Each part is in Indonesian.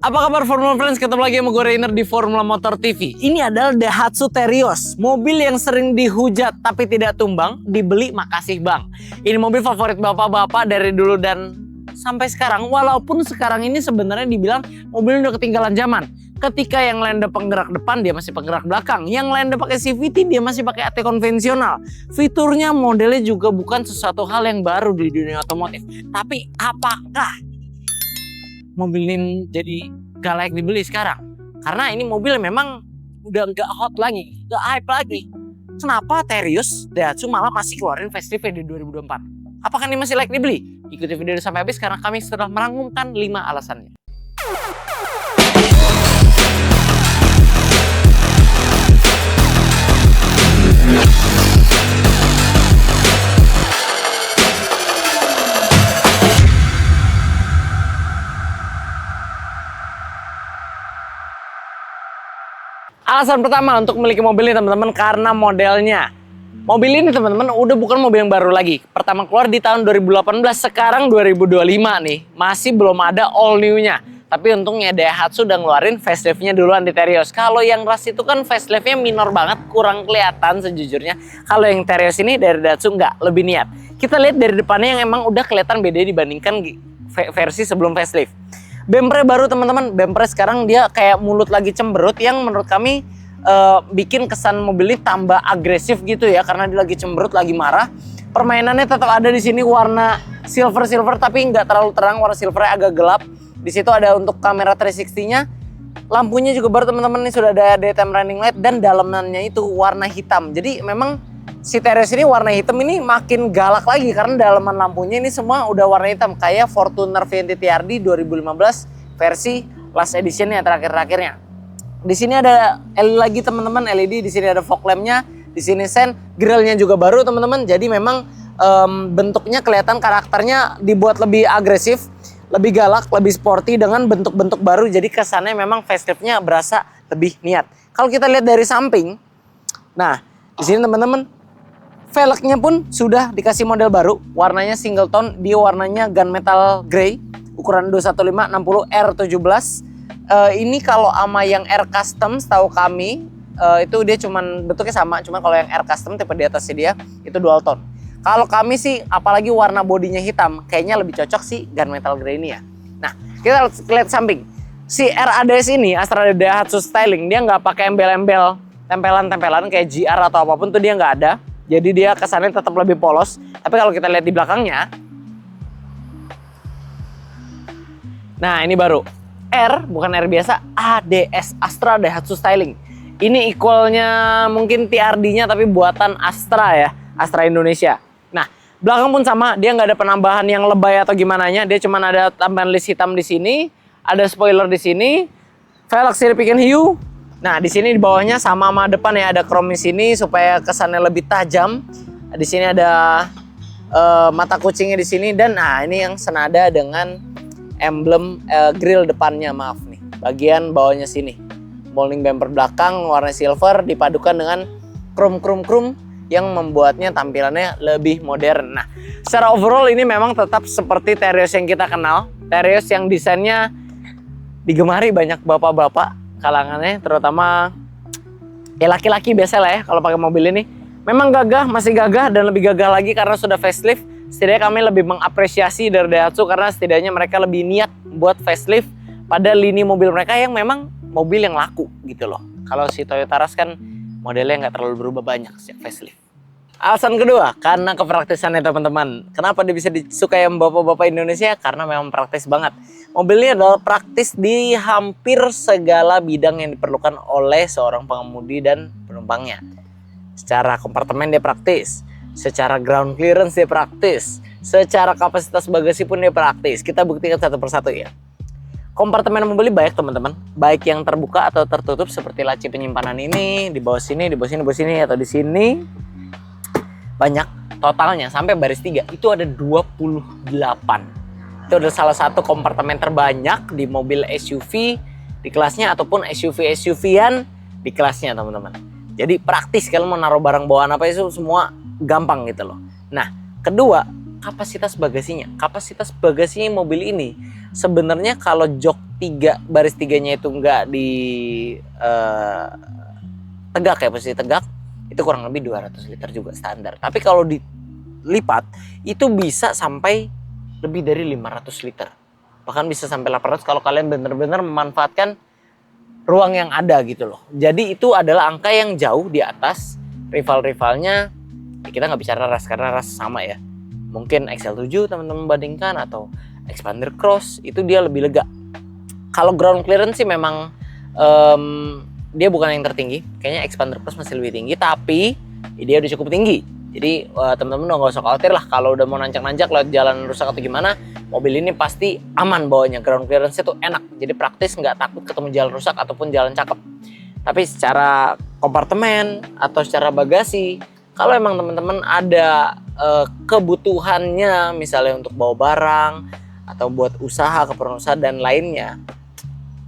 Apa kabar Formula Friends? Ketemu lagi sama gue Rainer di Formula Motor TV. Ini adalah Daihatsu Terios, mobil yang sering dihujat tapi tidak tumbang, dibeli makasih bang. Ini mobil favorit bapak-bapak dari dulu dan sampai sekarang. Walaupun sekarang ini sebenarnya dibilang mobil udah ketinggalan zaman. Ketika yang lain udah penggerak depan, dia masih penggerak belakang. Yang lain udah pakai CVT, dia masih pakai AT konvensional. Fiturnya, modelnya juga bukan sesuatu hal yang baru di dunia otomotif. Tapi apakah mobil ini jadi gak layak dibeli sekarang? Karena ini mobil memang udah gak hot lagi, gak hype lagi. Kenapa Terios Daihatsu malah masih keluarin facelift di 2024? Apakah ini masih layak dibeli? Ikuti video ini sampai habis karena kami sudah merangkumkan 5 alasannya. Alasan pertama untuk memiliki mobil ini teman-teman karena modelnya. Mobil ini teman-teman udah bukan mobil yang baru lagi. Pertama keluar di tahun 2018, sekarang 2025 nih. Masih belum ada all new-nya. Tapi untungnya Daihatsu udah ngeluarin facelift-nya duluan di Terios. Kalau yang Rush itu kan facelift-nya minor banget, kurang kelihatan sejujurnya. Kalau yang Terios ini dari Daihatsu nggak, lebih niat. Kita lihat dari depannya yang emang udah kelihatan beda dibandingkan versi sebelum facelift. Bumper baru teman-teman, bumper sekarang dia kayak mulut lagi cemberut yang menurut kami bikin kesan mobil ini tambah agresif gitu ya, karena dia lagi cemberut, lagi marah. Permainannya tetap ada di sini warna silver tapi nggak terlalu terang, warna silvernya agak gelap. Di situ ada untuk kamera 360-nya. Lampunya juga baru teman-teman, ini sudah ada daytime running light dan dalamannya itu warna hitam. Jadi memang si Terios ini warna hitam ini makin galak lagi karena dalaman lampunya ini semua udah warna hitam kayak Fortuner VNT TRD 2015 versi last edition ya, terakhir-terakhirnya. Di sini ada LED lagi teman-teman, LED, di sini ada fog lamp-nya, di sini sen, grillnya juga baru teman-teman. Jadi memang bentuknya kelihatan karakternya dibuat lebih agresif, lebih galak, lebih sporty dengan bentuk-bentuk baru. Jadi kesannya memang facelift-nya berasa lebih niat. Kalau kita lihat dari samping, nah di sini teman-teman, velgnya pun sudah dikasih model baru, warnanya single tone, dia warnanya gunmetal grey, ukuran 215/60 R17. Ini kalau sama yang R Custom setahu kami itu dia cuman bentuknya sama, cuman kalau yang R Custom tipe di atasnya dia itu dual tone. Kalau kami sih apalagi warna bodinya hitam, kayaknya lebih cocok sih gunmetal grey ini ya. Nah, kita lihat samping. Si RADS ini, Astra Daihatsu Styling, dia nggak pakai embel-embel tempelan-tempelan kayak GR atau apapun tuh dia nggak ada. Jadi dia kesannya tetap lebih polos. Tapi kalau kita lihat di belakangnya, nah ini baru R, bukan R biasa, ADS, Astra Daihatsu Styling. Ini equalnya mungkin TRD-nya tapi buatan Astra ya, Astra Indonesia. Nah, belakang pun sama, dia nggak ada penambahan yang lebay atau gimananya. Dia cuma ada tambahan list hitam di sini, ada spoiler di sini, velg sirpikan hiu. Nah, di sini di bawahnya sama depan ya, ada chrome di sini supaya kesannya lebih tajam. Di sini ada mata kucingnya di sini dan nah ini yang senada dengan emblem grill depannya, maaf nih. Bagian bawahnya sini. Molding bumper belakang warna silver dipadukan dengan chrome yang membuatnya tampilannya lebih modern. Nah, secara overall ini memang tetap seperti Terios yang kita kenal. Terios yang desainnya digemari banyak bapak-bapak kalangannya, terutama ya laki-laki biasa lah ya kalau pakai mobil ini. Memang gagah, masih gagah dan lebih gagah lagi karena sudah facelift. Setidaknya kami lebih mengapresiasi dari Daihatsu karena setidaknya mereka lebih niat buat facelift pada lini mobil mereka yang memang mobil yang laku gitu loh. Kalau si Toyota Rush kan modelnya nggak terlalu berubah banyak sejak facelift. Alasan kedua, karena kepraktisannya teman-teman. Kenapa dia bisa disukai bapak-bapak Indonesia? Karena memang praktis banget. Mobilnya adalah praktis di hampir segala bidang yang diperlukan oleh seorang pengemudi dan penumpangnya. Secara kompartemen dia praktis, secara ground clearance dia praktis, secara kapasitas bagasi pun dia praktis. Kita buktikan satu persatu ya. Kompartemen mobil banyak teman-teman, baik yang terbuka atau tertutup seperti laci penyimpanan ini, di bawah sini, di bawah sini, di bawah sini atau di sini. Banyak totalnya sampai baris 3 itu ada 28. Itu adalah salah satu kompartemen terbanyak di mobil SUV di kelasnya ataupun SUV-SUV-an di kelasnya teman-teman. Jadi praktis kalau mau naruh barang bawaan apa itu semua gampang gitu loh. Nah, kedua, kapasitas bagasinya. Kapasitas bagasinya mobil ini sebenarnya kalau jok 3 baris 3-nya itu nggak di tegak ya, posisi tegak, itu kurang lebih 200 liter juga standar. Tapi kalau dilipat itu bisa sampai lebih dari 500 liter. Bahkan bisa sampai 800 kalau kalian benar-benar memanfaatkan ruang yang ada gitu loh. Jadi itu adalah angka yang jauh di atas rival-rivalnya. Kita nggak bicara ras karena ras sama ya. Mungkin XL7 teman-teman bandingkan atau Expander Cross, itu dia lebih lega. Kalau ground clearance sih memang dia bukan yang tertinggi. Kayaknya Expander Cross masih lebih tinggi, tapi dia udah cukup tinggi. Jadi teman-teman nggak usah khawatir lah kalau udah mau nanjak-nanjak lewat jalan rusak atau gimana, mobil ini pasti aman bawanya. Ground clearance itu enak, jadi praktis, nggak takut ketemu jalan rusak ataupun jalan cakep. Tapi secara kompartemen atau secara bagasi, kalau emang teman-teman ada kebutuhannya misalnya untuk bawa barang atau buat usaha, keperluan usaha dan lainnya,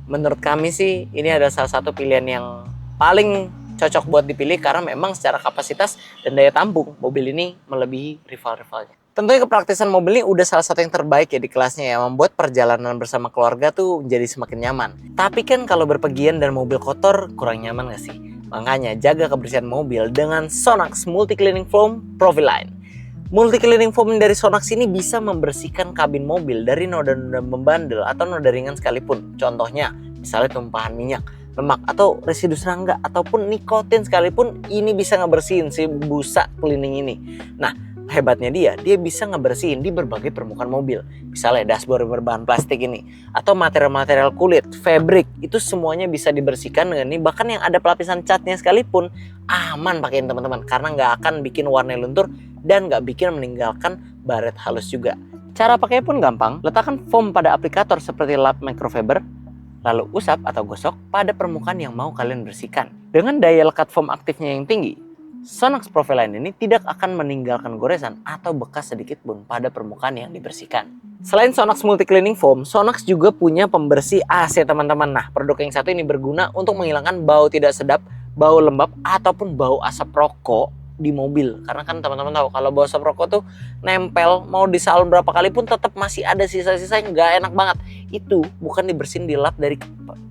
menurut kami sih ini adalah salah satu pilihan yang paling cocok buat dipilih karena memang secara kapasitas dan daya tampung mobil ini melebihi rival-rivalnya. Tentunya kepraktisan mobil ini udah salah satu yang terbaik ya di kelasnya ya, membuat perjalanan bersama keluarga tuh jadi semakin nyaman. Tapi kan kalau berpergian dan mobil kotor kurang nyaman gak sih? Makanya jaga kebersihan mobil dengan Sonax Multi Cleaning Foam Profiline. Multi Cleaning Foam dari Sonax ini bisa membersihkan kabin mobil dari noda-noda membandel atau noda ringan sekalipun. Contohnya, misalnya tumpahan minyak, lemak, atau residu serangga, ataupun nikotin sekalipun, ini bisa ngebersihin si busa cleaning ini. Nah, hebatnya dia bisa ngebersihin di berbagai permukaan mobil. Misalnya dashboard berbahan plastik ini, atau material-material kulit, fabric, itu semuanya bisa dibersihkan dengan ini. Bahkan yang ada pelapisan catnya sekalipun, aman pakein teman-teman, karena nggak akan bikin warna luntur dan nggak bikin meninggalkan baret halus juga. Cara pakai pun gampang, letakkan foam pada aplikator seperti lap microfiber, lalu usap atau gosok pada permukaan yang mau kalian bersihkan. Dengan daya lekat foam aktifnya yang tinggi, Sonax Profiline ini tidak akan meninggalkan goresan atau bekas sedikit pun pada permukaan yang dibersihkan. Selain Sonax Multi Cleaning Foam, Sonax juga punya pembersih AC teman-teman. Nah, produk yang satu ini berguna untuk menghilangkan bau tidak sedap, bau lembab, ataupun bau asap rokok di mobil. Karena kan teman-teman tahu kalau bau asap rokok tuh nempel, mau disalon berapa kali pun tetap masih ada sisa-sisa yang nggak enak banget. Itu bukan dibersihin di lap dari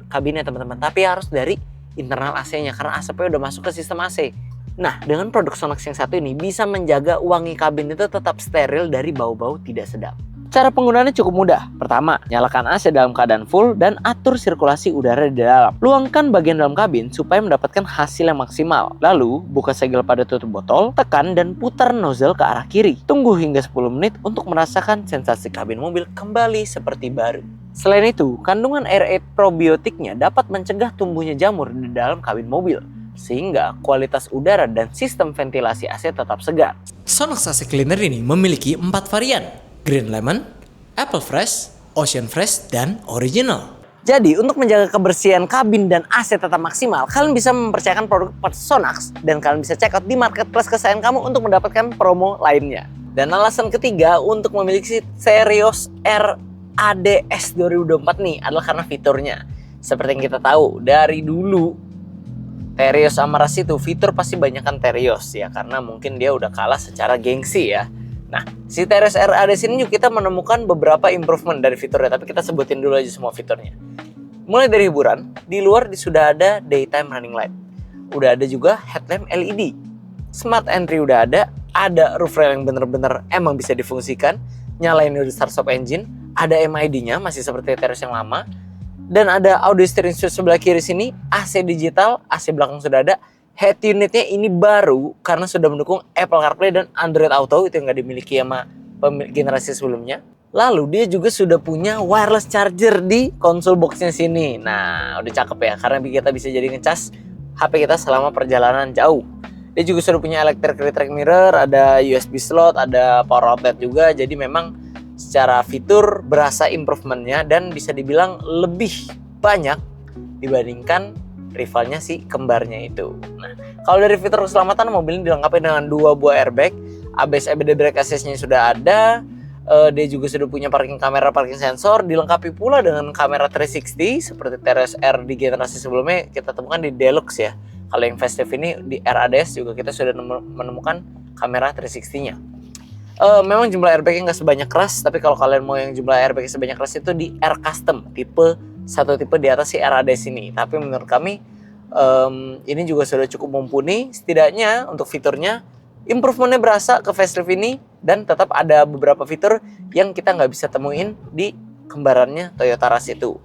kabinnya teman-teman, tapi harus dari internal AC-nya karena asapnya udah masuk ke sistem AC. Nah, dengan produk Sonax yang satu ini bisa menjaga wangi kabin itu tetap steril dari bau-bau tidak sedap. Cara penggunaannya cukup mudah. Pertama, nyalakan AC dalam keadaan full dan atur sirkulasi udara di dalam. Luangkan bagian dalam kabin supaya mendapatkan hasil yang maksimal. Lalu, buka segel pada tutup botol, tekan dan putar nozzle ke arah kiri. Tunggu hingga 10 menit untuk merasakan sensasi kabin mobil kembali seperti baru. Selain itu, kandungan Air8 probiotiknya dapat mencegah tumbuhnya jamur di dalam kabin mobil, sehingga kualitas udara dan sistem ventilasi AC tetap segar. Sonax AC Cleaner ini memiliki 4 varian: Green Lemon, Apple Fresh, Ocean Fresh, dan Original. Jadi untuk menjaga kebersihan kabin dan AC tetap maksimal, kalian bisa mempercayakan produk Sonax dan kalian bisa check out di marketplace kesayangan kamu untuk mendapatkan promo lainnya. Dan alasan ketiga untuk memiliki Terios RADS 2024 nih adalah karena fiturnya. Seperti yang kita tahu dari dulu, Terios sama Ras itu fitur pasti banyakkan Terios ya, karena mungkin dia udah kalah secara gengsi ya. Nah, si Terios RADS ini juga kita menemukan beberapa improvement dari fiturnya, tapi kita sebutin dulu aja semua fiturnya. Mulai dari hiburan, di luar sudah ada daytime running light. Udah ada juga headlamp LED. Smart entry udah ada roof rail yang bener-bener emang bisa difungsikan, nyalain udah start stop engine, ada MID-nya masih seperti Terios yang lama, dan ada audio steering switch sebelah kiri sini, AC digital, AC belakang sudah ada. Head unitnya ini baru karena sudah mendukung Apple CarPlay dan Android Auto, itu yang nggak dimiliki sama generasi sebelumnya. Lalu dia juga sudah punya wireless charger di console boxnya sini. Nah, udah cakep ya, karena kita bisa jadi ngecas HP kita selama perjalanan jauh. Dia juga sudah punya electric retract mirror, ada USB slot, ada power outlet juga. Jadi memang secara fitur berasa improvementnya dan bisa dibilang lebih banyak dibandingkan rivalnya si kembarnya itu. Nah, kalau dari fitur keselamatan, mobil ini dilengkapi dengan 2 buah airbag, ABS EBD brake assist-nya sudah ada, dia juga sudah punya parking kamera, parking sensor, dilengkapi pula dengan kamera 360 seperti Terios R di generasi sebelumnya kita temukan di Deluxe ya. Kalau yang festive ini di RADS juga kita sudah menemukan kamera 360-nya. Memang jumlah airbagnya nggak sebanyak keras, tapi kalau kalian mau yang jumlah airbag sebanyak keras itu di R Custom, satu tipe di atas si RAD sini. Tapi menurut kami ini juga sudah cukup mumpuni, setidaknya untuk fiturnya improvementnya berasa ke facelift ini, dan tetap ada beberapa fitur yang kita nggak bisa temuin di kembarannya Toyota Rush itu.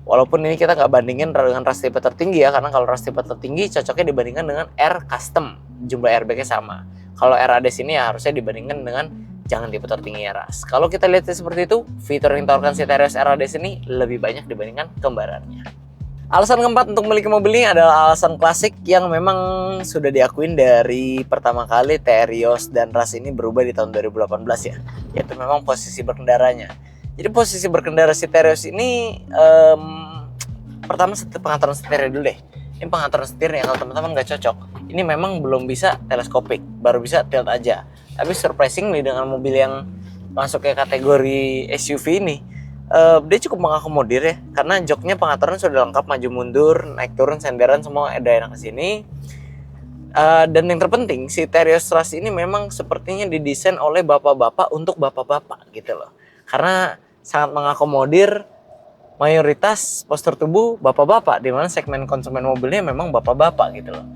Walaupun ini kita nggak bandingin dengan Rush tipe tertinggi ya, karena kalau Rush tipe tertinggi cocoknya dibandingkan dengan R Custom, jumlah airbagnya sama. Kalau RAD sini ya harusnya dibandingkan dengan jangan tipe tertinggi ya Rush. Kalau kita lihat seperti itu, fitur yang ditawarkan si Terios RAD sini lebih banyak dibandingkan kembarannya. Alasan keempat untuk memiliki mobil ini adalah alasan klasik yang memang sudah diakuin dari pertama kali Terios dan Rush ini berubah di tahun 2018 ya, yaitu memang posisi berkendaranya. Jadi posisi berkendara si Terios ini pertama pengaturan setirnya dulu deh. Ini pengaturan setirnya kalau teman-teman nggak cocok, ini memang belum bisa teleskopik, baru bisa tilt aja. Tapi surprisingly dengan mobil yang masuk ke kategori SUV ini, dia cukup mengakomodir ya, karena joknya pengaturan sudah lengkap, maju mundur, naik turun, senderan semua ada enak ke sini. Dan yang terpenting si Terios Rush ini memang sepertinya didesain oleh bapak-bapak untuk bapak-bapak gitu loh, karena sangat mengakomodir mayoritas postur tubuh bapak-bapak, di mana segmen konsumen mobilnya memang bapak-bapak gitu loh.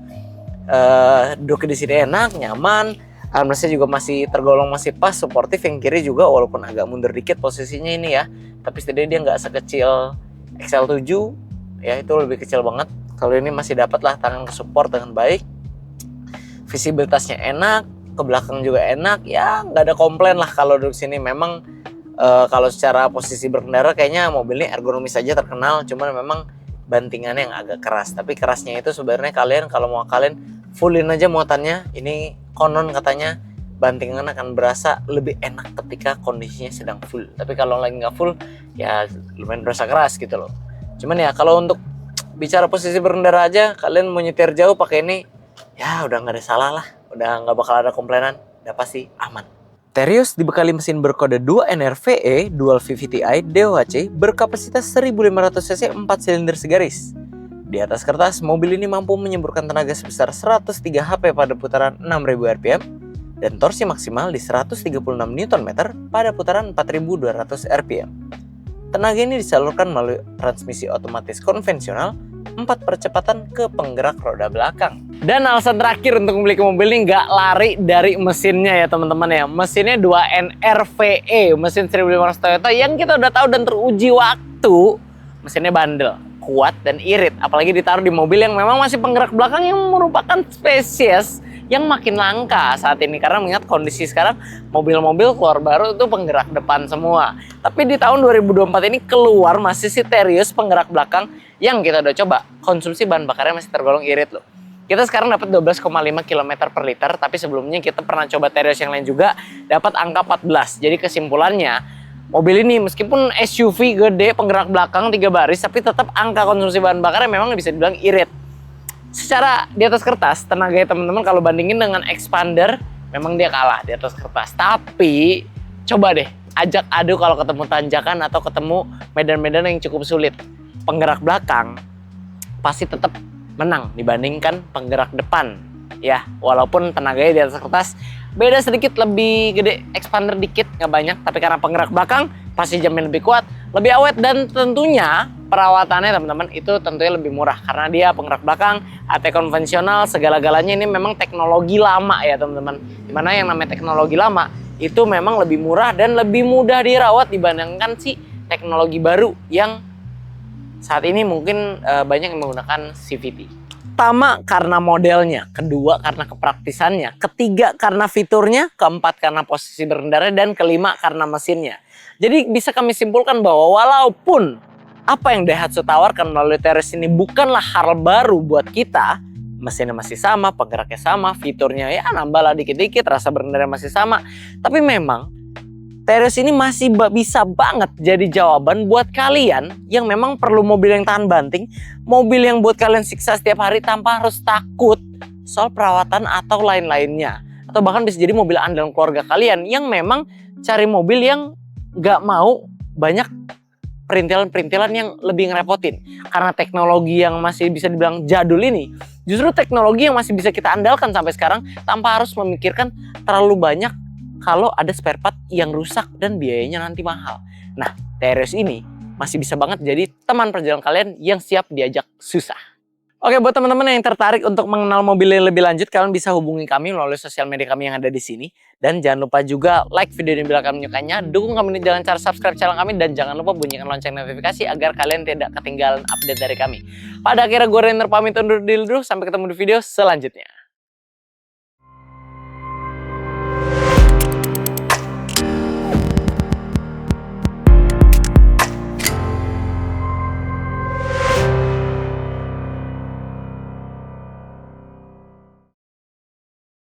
Duduk di sini enak, nyaman, armrestnya juga masih tergolong masih pas, suportif. Yang kiri juga walaupun agak mundur dikit posisinya ini ya, tapi setidaknya dia nggak sekecil XL7 ya, itu lebih kecil banget. Kalau ini masih dapat lah tangan ke support dengan baik, visibilitasnya enak, ke belakang juga enak ya, nggak ada komplain lah kalau duduk sini. Memang kalau secara posisi berkendara kayaknya mobil ini ergonomis saja terkenal, cuman memang bantingannya yang agak keras. Tapi kerasnya itu sebenarnya kalian kalau mau kalian fullin aja muatannya, ini konon katanya bantingan akan berasa lebih enak ketika kondisinya sedang full. Tapi kalau lagi nggak full ya lumayan berasa keras gitu loh. Cuman ya kalau untuk bicara posisi berkendara aja, kalian mau nyetir jauh pakai ini ya udah nggak ada salah lah, udah nggak bakal ada komplainan, udah pasti aman. Terios dibekali mesin berkode 2NRVE Dual VVTi DOHC berkapasitas 1500 cc 4 silinder segaris. Di atas kertas, mobil ini mampu menyemburkan tenaga sebesar 103 HP pada putaran 6000 rpm dan torsi maksimal di 136 Nm pada putaran 4200 rpm. Tenaga ini disalurkan melalui transmisi otomatis konvensional 4 percepatan ke penggerak roda belakang. Dan alasan terakhir untuk memiliki mobil ini nggak lari dari mesinnya ya teman-teman ya. Mesinnya 2NRVE, mesin 1500 Toyota yang kita udah tahu dan teruji waktu. Mesinnya bandel, kuat dan irit. Apalagi ditaruh di mobil yang memang masih penggerak belakang yang merupakan spesies yang makin langka saat ini. Karena mengingat kondisi sekarang mobil-mobil keluar baru itu penggerak depan semua. Tapi di tahun 2024 ini keluar masih si Terios penggerak belakang yang kita udah coba. Konsumsi bahan bakarnya masih tergolong irit loh. Kita sekarang dapat 12,5 km per liter, tapi sebelumnya kita pernah coba Terios yang lain juga dapat angka 14. Jadi kesimpulannya, mobil ini meskipun SUV gede, penggerak belakang 3 baris, tapi tetap angka konsumsi bahan bakarnya memang bisa dibilang irit. Secara di atas kertas, tenaganya teman-teman kalau bandingin dengan Expander, memang dia kalah di atas kertas. Tapi coba deh, ajak adu kalau ketemu tanjakan atau ketemu medan-medan yang cukup sulit. Penggerak belakang pasti tetap menang dibandingkan penggerak depan ya, walaupun tenaganya di atas kertas beda sedikit, lebih gede Expander dikit, nggak banyak, tapi karena penggerak belakang pasti jamin lebih kuat, lebih awet, dan tentunya perawatannya teman-teman itu tentunya lebih murah karena dia penggerak belakang, AT konvensional, segala-galanya ini memang teknologi lama ya teman-teman. Dimana yang namanya teknologi lama itu memang lebih murah dan lebih mudah dirawat dibandingkan si teknologi baru yang saat ini mungkin banyak yang menggunakan CVT. Pertama karena modelnya, kedua karena kepraktisannya, ketiga karena fiturnya, keempat karena posisi berkendara, dan kelima karena mesinnya. Jadi bisa kami simpulkan bahwa walaupun apa yang Daihatsu tawarkan melalui Terios ini bukanlah hal baru buat kita, mesinnya masih sama, penggeraknya sama, fiturnya ya nambah lah dikit-dikit, rasa berkendara masih sama, tapi memang Terios ini masih bisa banget jadi jawaban buat kalian yang memang perlu mobil yang tahan banting, mobil yang buat kalian siksa setiap hari tanpa harus takut soal perawatan atau lain-lainnya. Atau bahkan bisa jadi mobil andalan keluarga kalian yang memang cari mobil yang gak mau banyak perintilan-perintilan yang lebih ngerepotin. Karena teknologi yang masih bisa dibilang jadul ini, justru teknologi yang masih bisa kita andalkan sampai sekarang tanpa harus memikirkan terlalu banyak kalau ada spare part yang rusak dan biayanya nanti mahal. Nah, Terios ini masih bisa banget jadi teman perjalanan kalian yang siap diajak susah. Oke, buat teman-teman yang tertarik untuk mengenal mobil ini lebih lanjut, kalian bisa hubungi kami melalui sosial media kami yang ada di sini. Dan jangan lupa juga like video ini bila kalian menyukainya, dukung kami dengan cara subscribe channel kami, dan jangan lupa bunyikan lonceng notifikasi agar kalian tidak ketinggalan update dari kami. Pada akhirnya gue Rainer pamit undur diri dulu, sampai ketemu di video selanjutnya.